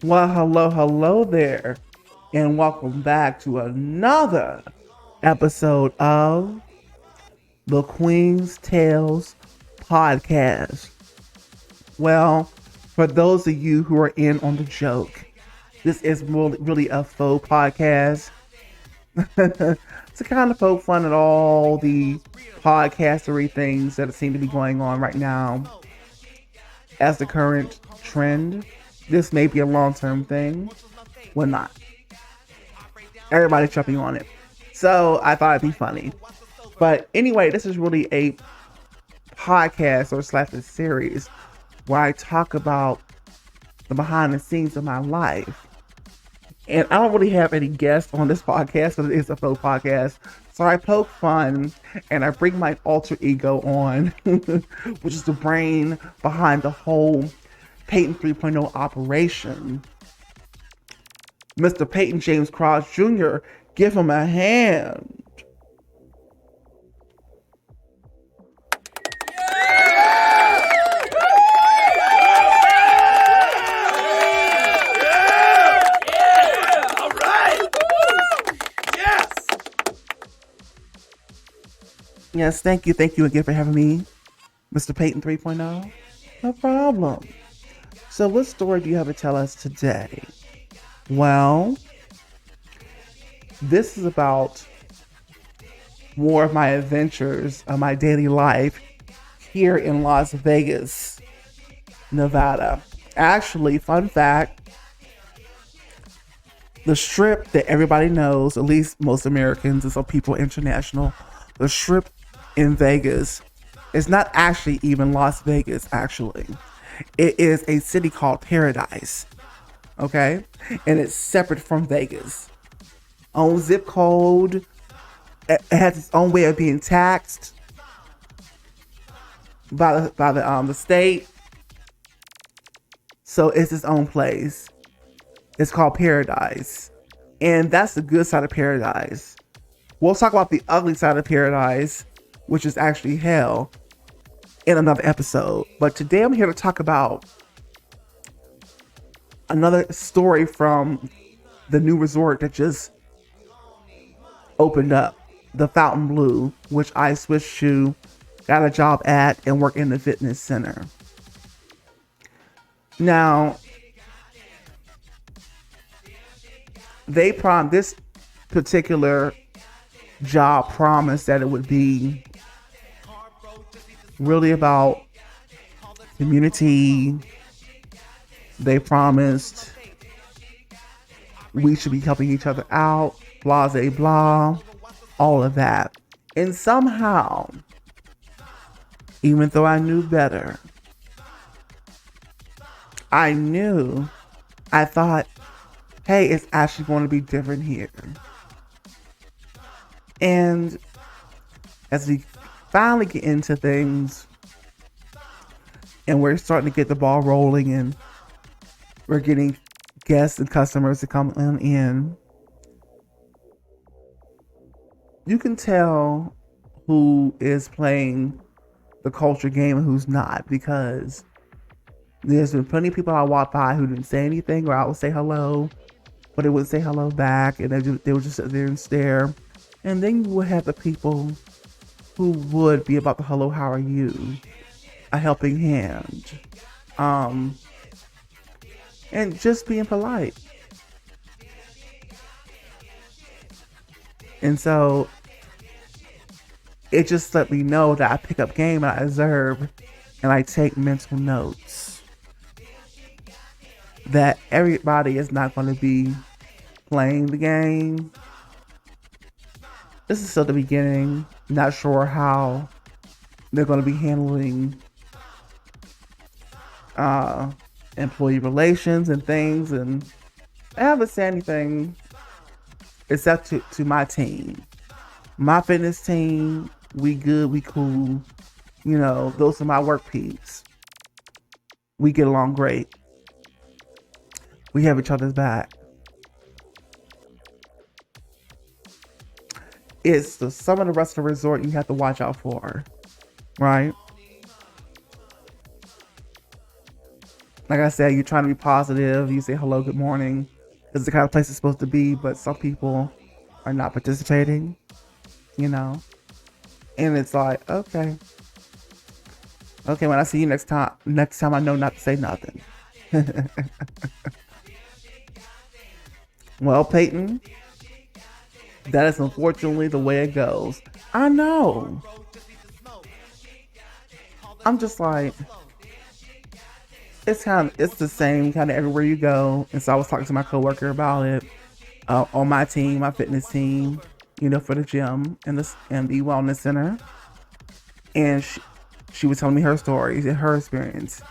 Well, hello there, and welcome back to another episode of the Queen's Tales podcast. Well, for those of you who are in on the joke, this is really a faux podcast. To kind of poke fun at all the podcastery things that seem to be going on right now as the current trend. This may be a long-term thing. Well, not. Everybody's jumping on it. So I thought it'd be funny. But anyway, this is really a podcast or slash a series where I talk about the behind the scenes of my life. And I don't really have any guests on this podcast, but it is a faux podcast. So I poke fun and I bring my alter ego on, which is the brain behind the whole Peyton 3.0 operation. Mr. Peyton James Cross Jr., give him a hand. Yes, thank you again for having me, Mr. Peyton 3.0. No problem. So what story do you have to tell us today? Well, this is about more of my adventures of my daily life here in Las Vegas, Nevada. Actually, fun fact, the Strip that everybody knows, at least most Americans and some people international, the Strip in Vegas is not actually even Las Vegas, actually. It is a city called Paradise, okay? And it's separate from Vegas. Own zip code. It has its own way of being taxed by the state. So it's its own place. It's called Paradise. And that's the good side of Paradise. We'll talk about the ugly side of Paradise, which is actually hell, in another episode. But today I'm here to talk about another story from the new resort that just opened up, the Fontainebleau, which I switched to, got a job at, and work in the fitness center. Now, this particular job promised that it would be really about community. They promised we should be helping each other out, blah, blah, blah, all of that. And somehow, even though I knew better, I thought, hey, it's actually going to be different here. And as we finally get into things and we're starting to get the ball rolling and we're getting guests and customers to come in, you can tell who is playing the culture game and who's not, because there's been plenty of people I walk by who didn't say anything, or I would say hello, but they wouldn't say hello back, and they would just sit there and stare. And then you would have the people who would be about the hello, how are you, a helping hand, and just being polite. And so it just let me know that I pick up game and I observe and I take mental notes. That everybody is not going to be playing the game. This is still the beginning. Not sure how they're going to be handling employee relations and things. And I haven't said anything except to my team. My fitness team, we good, we cool. You know, those are my work peeps. We get along great. We have each other's back. It's some of the rest of the resort you have to watch out for, right? Like I said, you're trying to be positive. You say hello, good morning. It's the kind of place it's supposed to be, but some people are not participating, you know? And it's like, okay. Okay, when I see you next time I know not to say nothing. Well, Peyton, that is unfortunately the way it goes. I know. I'm just like, it's the same kind of everywhere you go. And so I was talking to my coworker about it on my team, my fitness team, for the gym and the wellness center. And she was telling me her stories and her experience,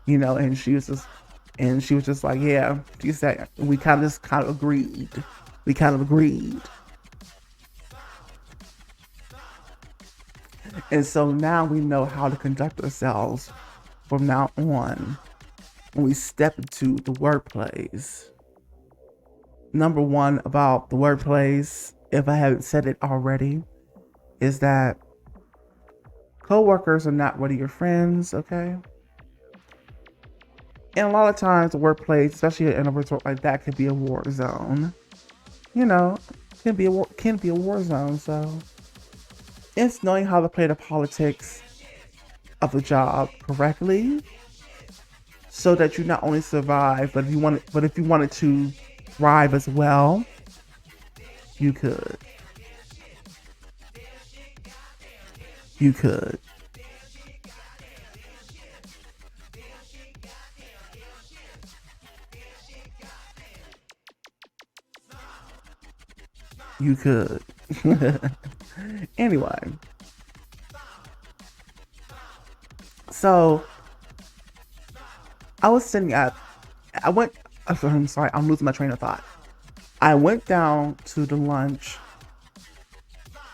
and she was just like, yeah, she said we kind of agreed. We kind of agreed. And so now we know how to conduct ourselves from now on when we step into the workplace. Number one about the workplace, if I haven't said it already, is that coworkers are not really your friends, okay? And a lot of times the workplace, especially in a resort like that, could be a war zone. Can be a war zone. So it's knowing how to play the politics of the job correctly, so that you not only survive, but if you wanted to thrive as well, you could. You could. You could. Anyway, so I was sitting at, I went, I'm sorry, I'm losing my train of thought. I went down to the lunch.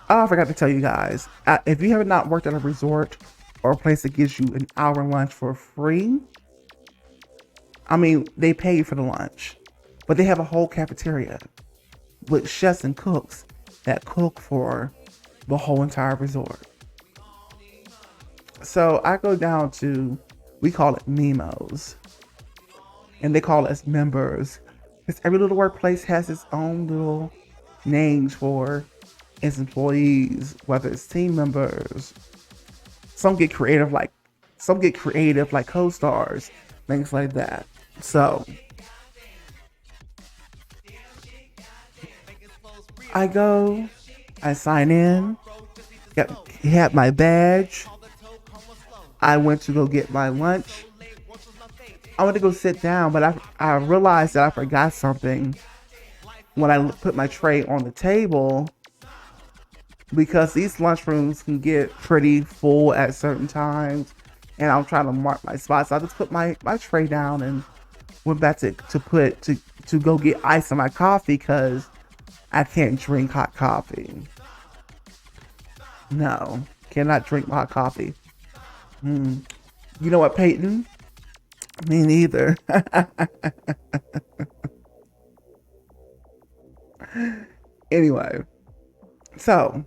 Oh, I forgot to tell you guys. If you have not worked at a resort or a place that gives you an hour lunch for free, I mean, they pay you for the lunch, but they have a whole cafeteria with chefs and cooks that cook for the whole entire resort. So I go down to, we call it Nemo's, and they call us members. Because every little workplace has its own little names for its employees, whether it's team members. Some get creative like co-stars, things like that. So I go, I sign in, had my badge. I went to go get my lunch. I went to go sit down, but I realized that I forgot something when I put my tray on the table, because these lunchrooms can get pretty full at certain times, and I'm trying to mark my spot. So I just put my tray down and went back to go get ice in my coffee, because I can't drink hot coffee. No, cannot drink hot coffee. You know what, Peyton? Me neither. Anyway, so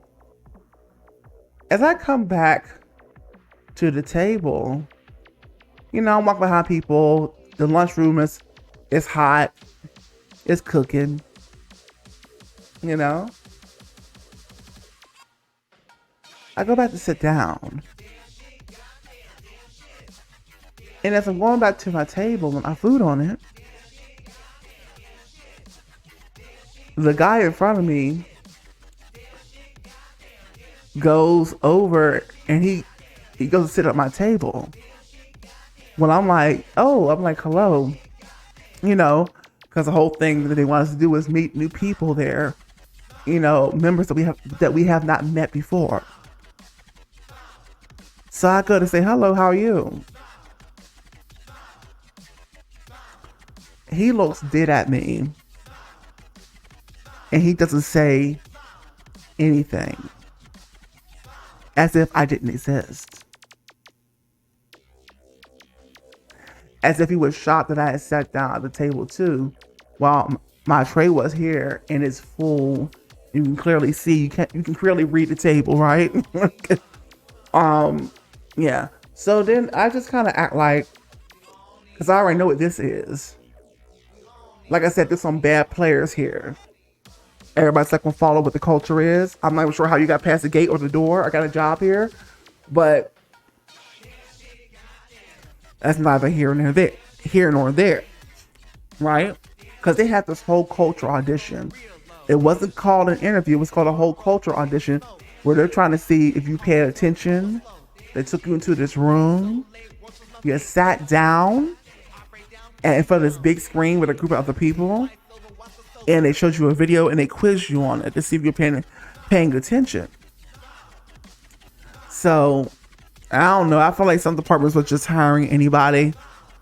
as I come back to the table, I'm walking behind people. The lunchroom is hot. It's cooking. I go back to sit down. And as I'm going back to my table with my food on it, the guy in front of me goes over and he goes to sit at my table. When I'm like, hello, because the whole thing that they want us to do was meet new people there, members that we have not met before. So I go to say, hello, how are you? He looks dead at me, and he doesn't say anything, as if I didn't exist. As if he was shocked that I had sat down at the table too, while my tray was here and it's full. You can clearly see, you can clearly read the table, right? Yeah. So then I just kind of act like, because I already know what this is. Like I said, there's some bad players here. Everybody's not gonna follow what the culture is. I'm not even sure how you got past the gate or the door. I got a job here, but that's neither here nor there, right? Because they had this whole culture audition. It wasn't called an interview. It was called a whole culture audition, where they're trying to see if you paid attention. They took you into this room. You sat down and in front of this big screen with a group of other people, and they showed you a video and they quizzed you on it to see if you're paying attention. So I don't know. I feel like some departments were just hiring anybody,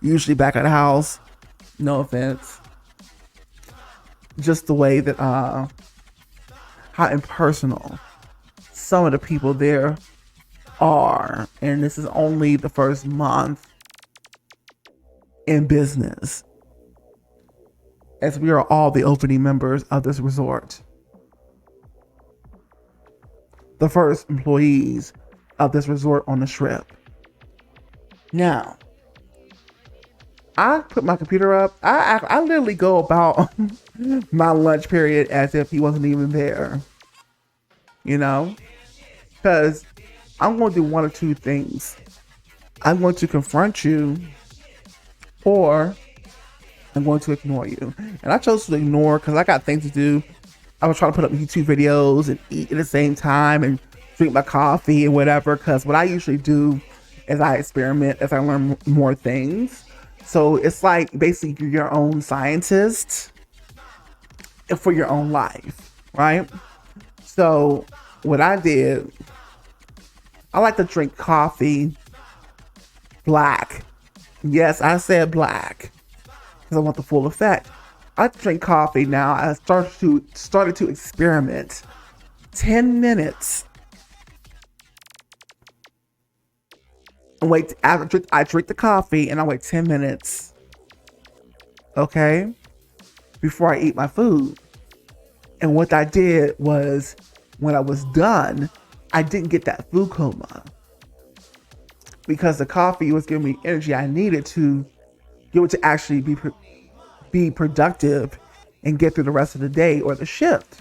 usually back at the house. No offense. Just the way that how impersonal some of the people there are, and this is only the first month in business, as we are all the opening members of this resort, the first employees of this resort on the Strip. Now, I put my computer up. I literally go about my lunch period as if he wasn't even there, you know, because I'm going to do one or two things. I'm going to confront you, or I'm going to ignore you. And I chose to ignore because I got things to do. I was trying to put up YouTube videos and eat at the same time and drink my coffee and whatever, because what I usually do is I experiment as I learn more things. So it's like basically you're your own scientist for your own life, right? So what I did, I like to drink coffee black. Yes, I said black because I want the full effect. I drink coffee now. I started to experiment. 10 minutes. And wait, after I drink the coffee and I wait 10 minutes. Okay? Before I eat my food. And what I did was, when I was done, I didn't get that food coma, because the coffee was giving me energy I needed to be able to actually be productive and get through the rest of the day or the shift.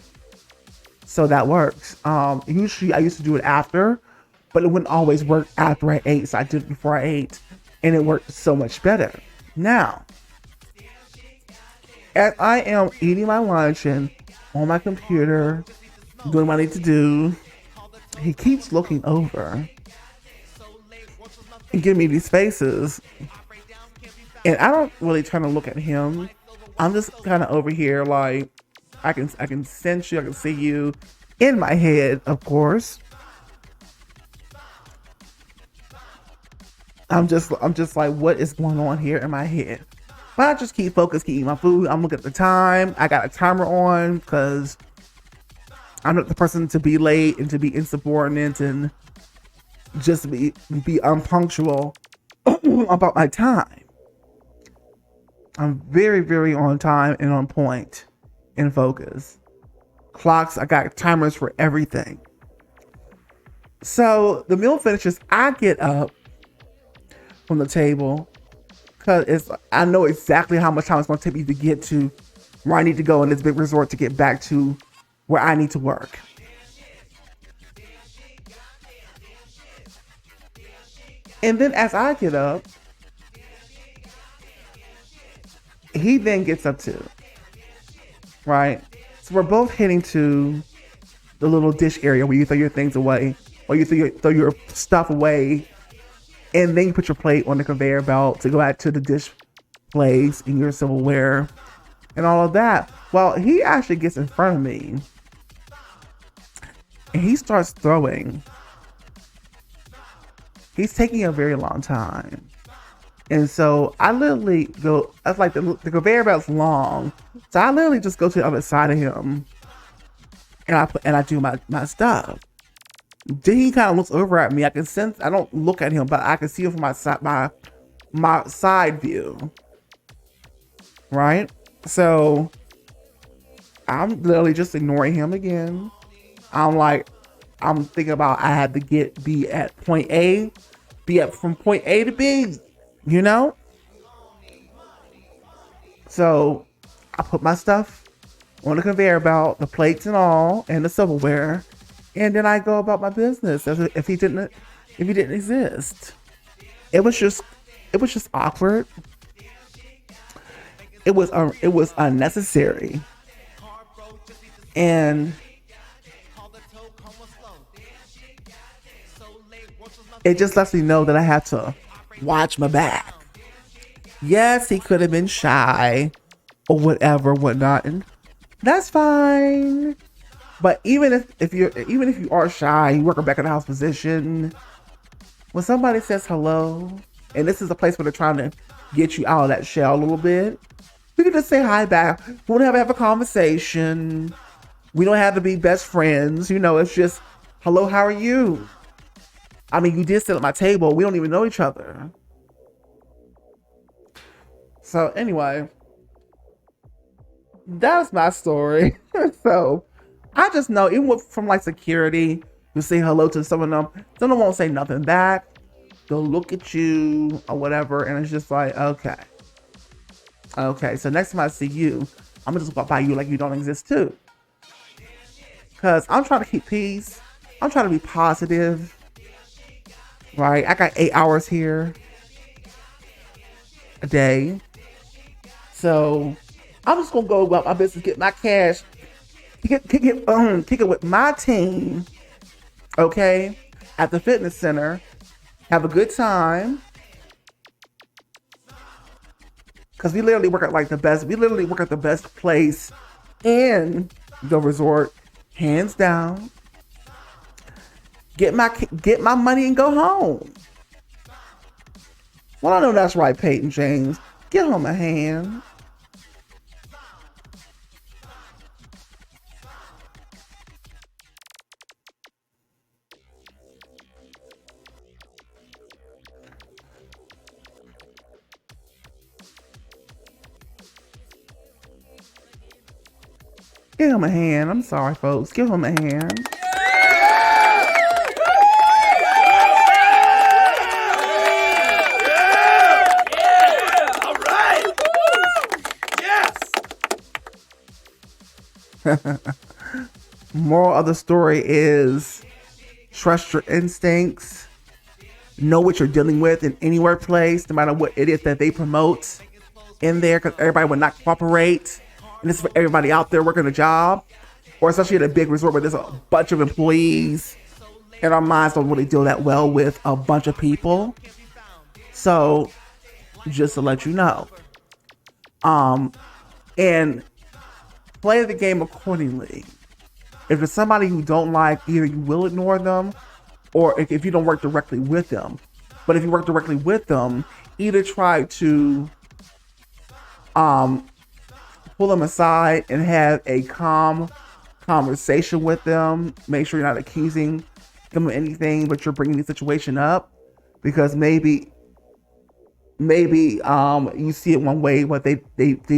So that works. Usually I used to do it after, but it wouldn't always work after I ate. So I did it before I ate, and it worked so much better. Now, as I am eating my lunch and on my computer, doing what I need to do, he keeps looking over and giving me these faces. And I don't really try to look at him. I'm just kind of over here like, I can sense you, I can see you in my head, of course. I'm just like, what is going on here in my head? But I just keep focused, keep eating my food. I'm looking at the time. I got a timer on because I'm not the person to be late and to be insubordinate and just be unpunctual about my time. I'm very, very on time and on point and focus. Clocks, I got timers for everything. So the meal finishes, I get up from the table because I know exactly how much time it's going to take me to get to where I need to go in this big resort to get back to where I need to work. And then as I get up, he then gets up too, right? So we're both heading to the little dish area where you throw your things away, or you throw your stuff away, and then you put your plate on the conveyor belt to go out to the dish place and your silverware and all of that. Well, he actually gets in front of me and he starts throwing. He's taking a very long time. And so I literally go, that's like the conveyor belt's long. So I literally just go to the other side of him and I do my stuff. Then he kind of looks over at me. I can sense, I don't look at him, but I can see him from my side view. Right? So I'm literally just ignoring him again. I'm thinking about I had to be at point A, from point A to B, you know? So I put my stuff on the conveyor belt, the plates and all, and the silverware, and then I go about my business as if he didn't exist. It was just it was just awkward. It was unnecessary, and it just lets me know that I had to watch my back. Yes, he could have been shy or whatever, whatnot, and that's fine. But even if you are shy, you work a back of the house position. When somebody says hello, and this is a place where they're trying to get you out of that shell a little bit, we can just say hi back. We don't have a conversation. We don't have to be best friends. It's just hello. How are you? I mean, you did sit at my table. We don't even know each other. So anyway, that's my story. So I just know even from like security, you say hello to some of them. Someone won't say nothing back. They'll look at you or whatever, and it's just like, okay. So next time I see you, I'm gonna just walk by you like you don't exist too. Cause I'm trying to keep peace. I'm trying to be positive. Right? I got 8 hours here a day. So I'm just gonna go about my business, get my cash, kick it with my team, okay, at the fitness center, have a good time. Cause we literally work at the best place in the resort, hands down. Get my money and go home. Well, I know that's right, Peyton James. Give him a hand. Give him a hand. I'm sorry, folks. Give him a hand. All right. Yes. Moral of the story is trust your instincts. Know what you're dealing with in any workplace, no matter what it is that they promote in there, because everybody would not cooperate. And this is for everybody out there working a job, or especially at a big resort where there's a bunch of employees, and our minds don't really deal that well with a bunch of people. So, just to let you know, and play the game accordingly. If there's somebody you don't like, either you will ignore them, or if you don't work directly with them. But if you work directly with them, either try to pull them aside and have a calm conversation with them. Make sure you're not accusing them of anything, but you're bringing the situation up, because maybe you see it one way, but they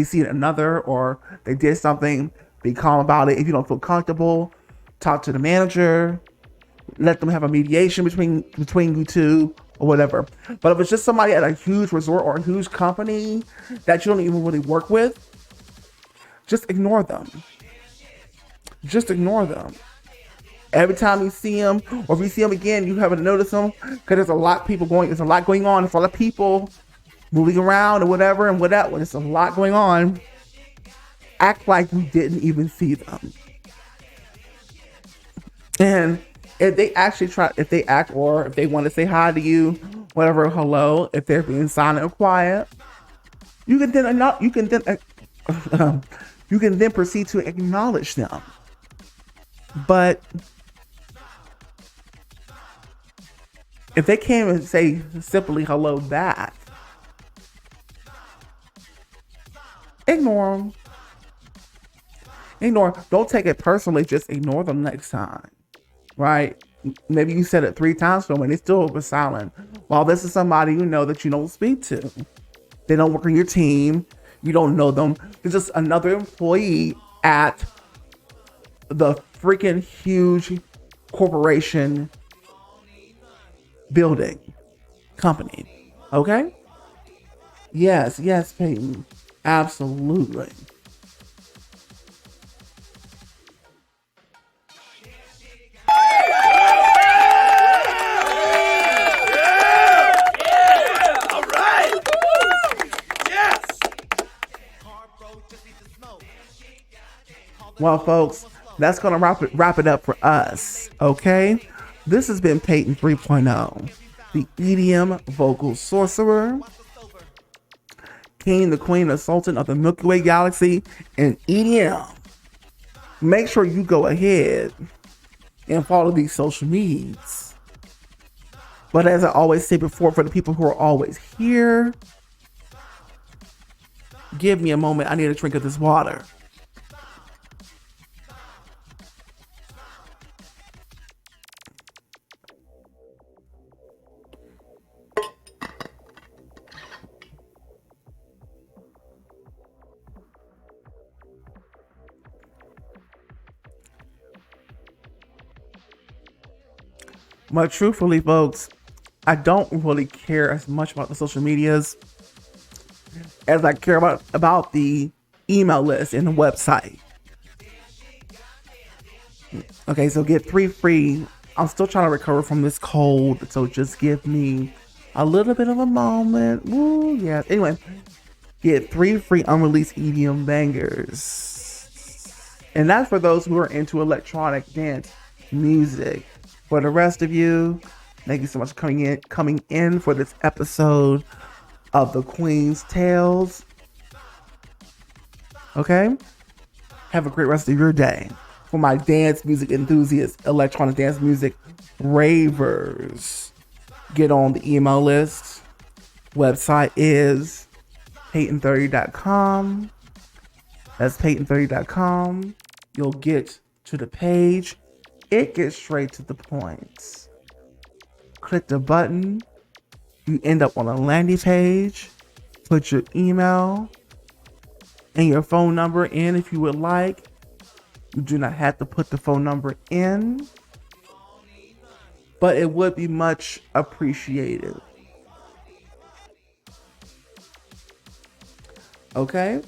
see it another, or they did something. Be calm about it. If you don't feel comfortable, talk to the manager. Let them have a mediation between you two or whatever. But if it's just somebody at a huge resort or a huge company that you don't even really work with, just ignore them. Just ignore them. Every time you see them, or if you see them again, you haven't noticed them, because there's a lot going on. There's a lot of people moving around or whatever, and whatever. There's a lot going on. Act like you didn't even see them. And if they act, or if they want to say hi to you, whatever, hello, if they're being silent or quiet, you can then proceed to acknowledge them. But if they can't even say simply hello back, ignore them. Don't take it personally. Just ignore them next time. Right? Maybe you said it 3 times to them and they still were silent. Well, this is somebody you know that you don't speak to. They don't work on your team. You don't know them. They're just another employee at the freaking huge corporation building company. Okay? Yes, Peyton. Absolutely. All right. Yes. Well, folks, that's going to wrap it up for us, okay? This has been Peyton 3.0, the EDM vocal sorcerer, king, the queen, the sultan of the Milky Way galaxy, and EDM. Make sure you go ahead and follow these social medias. But as I always say before, for the people who are always here, give me a moment. I need a drink of this water. But truthfully, folks, I don't really care as much about the social medias as I care about the email list and the website. Okay, so get 3 free. I'm still trying to recover from this cold, so just give me a little bit of a moment. Woo, yeah. Anyway, get 3 free unreleased EDM bangers. And that's for those who are into electronic dance music. For the rest of you, thank you so much for coming in for this episode of The Queen's Tales. Okay? Have a great rest of your day. For my dance music enthusiasts, electronic dance music ravers, get on the email list. Website is peyton30.com. That's peyton30.com. You'll get to the page. It gets straight to the point. Click the button. You end up on a landing page. Put your email and your phone number in if you would like. You do not have to put the phone number in, but it would be much appreciated. Okay?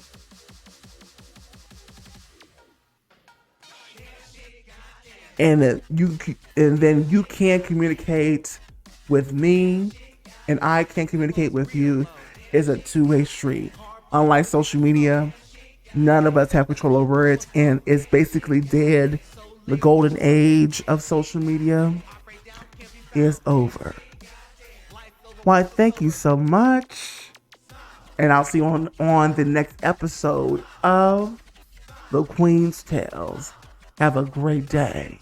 And then you can communicate with me, and I can communicate with you. It's a two-way street. Unlike social media, none of us have control over it, and it's basically dead. The golden age of social media is over. Why, thank you so much, and I'll see you on the next episode of The Queen's Tales. Have a great day.